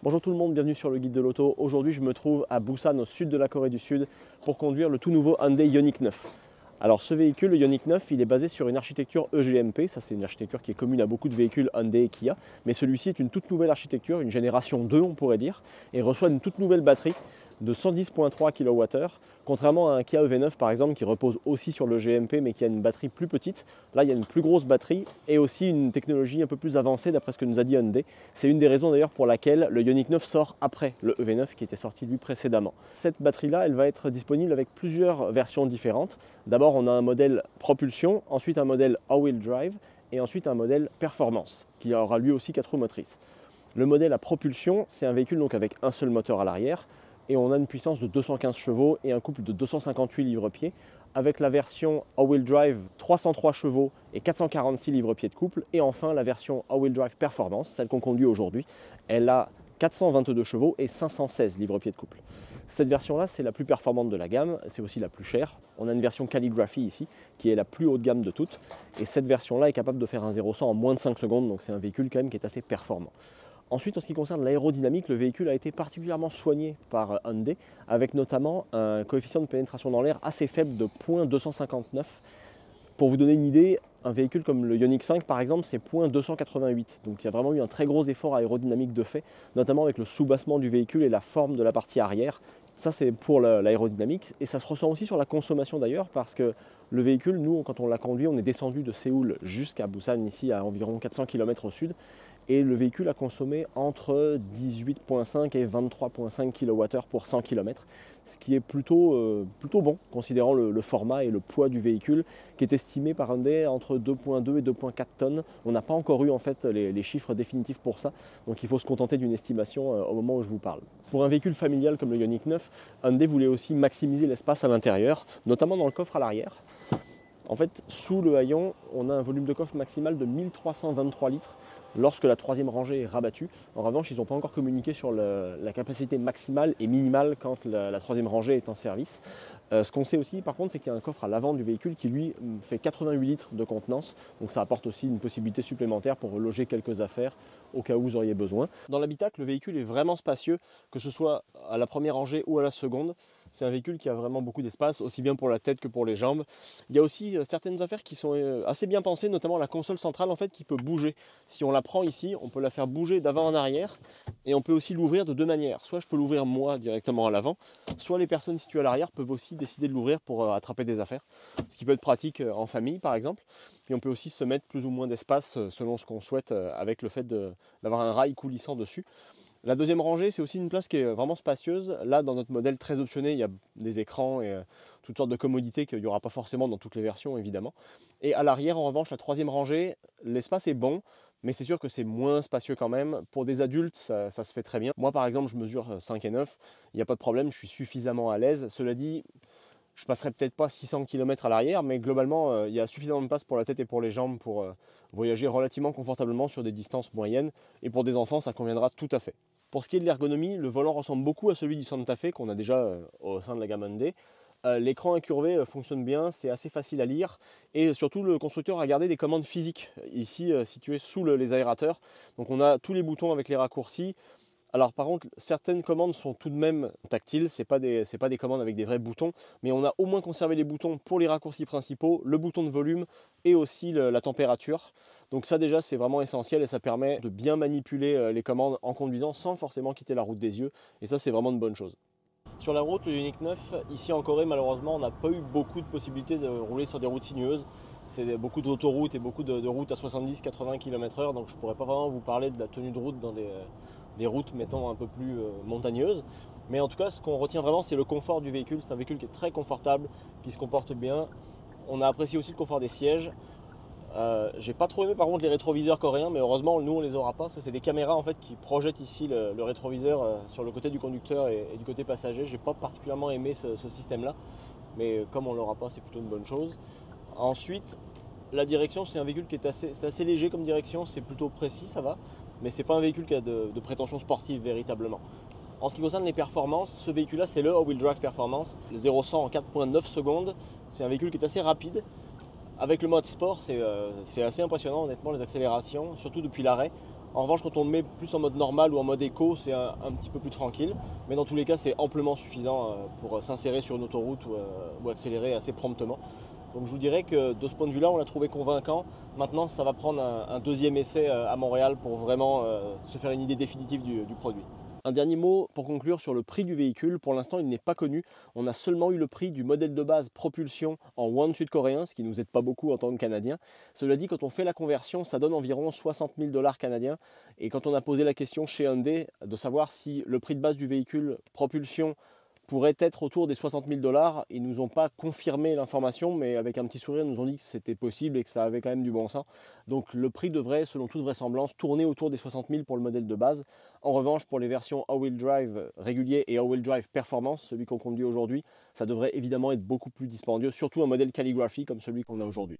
Bonjour tout le monde, bienvenue sur le guide de l'auto. Aujourd'hui je me trouve à Busan au sud de la Corée du Sud pour conduire le tout nouveau Hyundai Ioniq 9. Alors ce véhicule, le Ioniq 9, il est basé sur une architecture EGMP, ça c'est une architecture qui est commune à beaucoup de véhicules Hyundai et Kia, mais celui-ci est une toute nouvelle architecture, une génération 2 on pourrait dire, et reçoit une toute nouvelle batterie de 110,3 kWh, contrairement à un Kia EV9 par exemple qui repose aussi sur le GMP mais qui a une batterie plus petite. Là il y a une plus grosse batterie et aussi une technologie un peu plus avancée d'après ce que nous a dit Hyundai. C'est une des raisons d'ailleurs pour laquelle le Ioniq 9 sort après le EV9 qui était sorti lui précédemment. Cette batterie là elle va être disponible avec plusieurs versions différentes. D'abord on a un modèle propulsion, ensuite un modèle all-wheel drive et ensuite un modèle performance qui aura lui aussi 4 roues motrices. Le modèle à propulsion, c'est un véhicule donc avec un seul moteur à l'arrière et on a une puissance de 215 chevaux et un couple de 258 livres-pieds. Avec la version all-wheel drive, 303 chevaux et 446 livres-pieds de couple. Et enfin la version all-wheel drive performance, celle qu'on conduit aujourd'hui, elle a 422 chevaux et 516 livres-pieds de couple. Cette version-là, c'est la plus performante de la gamme, c'est aussi la plus chère. On a une version Calligraphy ici, qui est la plus haut de gamme de toutes. Et cette version-là est capable de faire un 0-100 en moins de 5 secondes, donc c'est un véhicule quand même qui est assez performant. Ensuite, en ce qui concerne l'aérodynamique, le véhicule a été particulièrement soigné par Hyundai, avec notamment un coefficient de pénétration dans l'air assez faible de 0,259. Pour vous donner une idée, un véhicule comme le Ioniq 5 par exemple, c'est 0,288. Donc il y a vraiment eu un très gros effort aérodynamique de fait, notamment avec le soubassement du véhicule et la forme de la partie arrière. Ça c'est pour l'aérodynamique et ça se ressent aussi sur la consommation d'ailleurs parce que le véhicule, nous quand on l'a conduit, on est descendu de Séoul jusqu'à Busan ici à environ 400 km au sud et le véhicule a consommé entre 18,5 et 23,5 kWh pour 100 km, ce qui est plutôt bon considérant le format et le poids du véhicule qui est estimé par Hyundai entre 2,2 et 2,4 tonnes. On n'a pas encore eu en fait les chiffres définitifs pour ça, donc il faut se contenter d'une estimation au moment où je vous parle. Pour un véhicule familial comme le Ioniq 9, Hyundai voulait aussi maximiser l'espace à l'intérieur, notamment dans le coffre à l'arrière. En fait, sous le haillon, on a un volume de coffre maximal de 1323 litres lorsque la troisième rangée est rabattue. En revanche, ils n'ont pas encore communiqué sur la capacité maximale et minimale quand la troisième rangée est en service. Ce qu'on sait aussi, par contre, c'est qu'il y a un coffre à l'avant du véhicule qui, lui, fait 88 litres de contenance. Donc ça apporte aussi une possibilité supplémentaire pour loger quelques affaires au cas où vous auriez besoin. Dans l'habitacle, le véhicule est vraiment spacieux, que ce soit à la première rangée ou à la seconde. C'est un véhicule qui a vraiment beaucoup d'espace, aussi bien pour la tête que pour les jambes. Il y a aussi certaines affaires qui sont assez bien pensées, notamment la console centrale en fait qui peut bouger. Si on la prend ici, on peut la faire bouger d'avant en arrière et on peut aussi l'ouvrir de deux manières. Soit je peux l'ouvrir moi directement à l'avant, soit les personnes situées à l'arrière peuvent aussi décider de l'ouvrir pour attraper des affaires, ce qui peut être pratique en famille par exemple. Puis on peut aussi se mettre plus ou moins d'espace selon ce qu'on souhaite avec le fait d'avoir un rail coulissant dessus. La deuxième rangée, c'est aussi une place qui est vraiment spacieuse. Là, dans notre modèle très optionné, il y a des écrans et toutes sortes de commodités qu'il n'y aura pas forcément dans toutes les versions, évidemment. Et à l'arrière, en revanche, la troisième rangée, l'espace est bon, mais c'est sûr que c'est moins spacieux quand même. Pour des adultes, ça se fait très bien. Moi, par exemple, je mesure 5 et 9, il n'y a pas de problème, je suis suffisamment à l'aise. Cela dit, je passerai peut-être pas 600 km à l'arrière, mais globalement, il y a suffisamment de place pour la tête et pour les jambes pour voyager relativement confortablement sur des distances moyennes. Et pour des enfants, ça conviendra tout à fait. Pour ce qui est de l'ergonomie, le volant ressemble beaucoup à celui du Santa Fe qu'on a déjà au sein de la gamme Hyundai. L'écran incurvé fonctionne bien, c'est assez facile à lire et surtout le constructeur a gardé des commandes physiques ici situées sous les aérateurs. Donc on a tous les boutons avec les raccourcis. Alors par contre, certaines commandes sont tout de même tactiles, c'est pas des commandes avec des vrais boutons, mais on a au moins conservé les boutons pour les raccourcis principaux, le bouton de volume et aussi la température. Donc ça déjà c'est vraiment essentiel et ça permet de bien manipuler les commandes en conduisant sans forcément quitter la route des yeux. Et ça c'est vraiment une bonne chose. Sur la route, le Ioniq 9, ici en Corée, malheureusement, on n'a pas eu beaucoup de possibilités de rouler sur des routes sinueuses. C'est beaucoup d'autoroutes et beaucoup de routes à 70-80 km/h, donc je ne pourrais pas vraiment vous parler de la tenue de route dans des routes, mettons, un peu plus montagneuses. Mais en tout cas, ce qu'on retient vraiment, c'est le confort du véhicule. C'est un véhicule qui est très confortable, qui se comporte bien. On a apprécié aussi le confort des sièges. J'ai pas trop aimé par contre les rétroviseurs coréens, mais heureusement nous on les aura pas. C'est des caméras en fait qui projettent ici le rétroviseur sur le côté du conducteur et du côté passager. J'ai pas particulièrement aimé ce système là, mais comme on l'aura pas, c'est plutôt une bonne chose. Ensuite, la direction, c'est un véhicule qui est assez léger comme direction, c'est plutôt précis, ça va, mais c'est pas un véhicule qui a de prétention sportive véritablement. En ce qui concerne les performances, ce véhicule-là, c'est le all-wheel drive performance, 0-100 en 4,9 secondes. C'est un véhicule qui est assez rapide. Avec le mode sport, c'est assez impressionnant, honnêtement, les accélérations, surtout depuis l'arrêt. En revanche, quand on le met plus en mode normal ou en mode éco, c'est un petit peu plus tranquille. Mais dans tous les cas, c'est amplement suffisant pour s'insérer sur une autoroute ou accélérer assez promptement. Donc je vous dirais que de ce point de vue-là, on l'a trouvé convaincant. Maintenant, ça va prendre un deuxième essai à Montréal pour vraiment se faire une idée définitive du produit. Un dernier mot pour conclure sur le prix du véhicule. Pour l'instant, il n'est pas connu. On a seulement eu le prix du modèle de base propulsion en won sud-coréen, ce qui ne nous aide pas beaucoup en tant que Canadiens. Cela dit, quand on fait la conversion, ça donne environ 60 000 dollars canadiens. Et quand on a posé la question chez Hyundai de savoir si le prix de base du véhicule propulsion pourrait être autour des 60 000 dollars. Ils ne nous ont pas confirmé l'information, mais avec un petit sourire, ils nous ont dit que c'était possible et que ça avait quand même du bon sens. Donc le prix devrait, selon toute vraisemblance, tourner autour des 60 000 pour le modèle de base. En revanche, pour les versions all-wheel drive régulier et all-wheel drive performance, celui qu'on conduit aujourd'hui, ça devrait évidemment être beaucoup plus dispendieux, surtout un modèle Calligraphy comme celui qu'on a aujourd'hui.